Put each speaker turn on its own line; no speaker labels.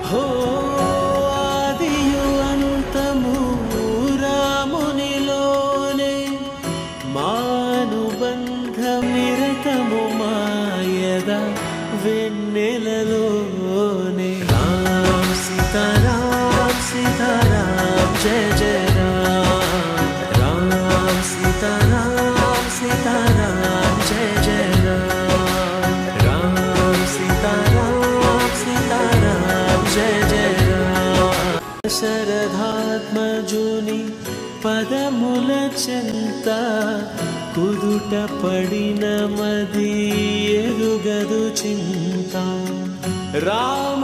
హో ఆదియు అంతము రామునిలోనే మానుబంధమిరతము మాయద వెన్నెలలోనే రామ్ సీతారామ్ సీతారామ్ జయ జయ రామ్ రామ్ సీతారామ్ సీతారామ్ జయ జయ రామ్ రామ్ సీతారామ్ సీతారామ్ జయ జయ రామ్ శరధాత్మజుని పదముల చెంత కుదుట పడిన మది ఎరుగదు చింత రామ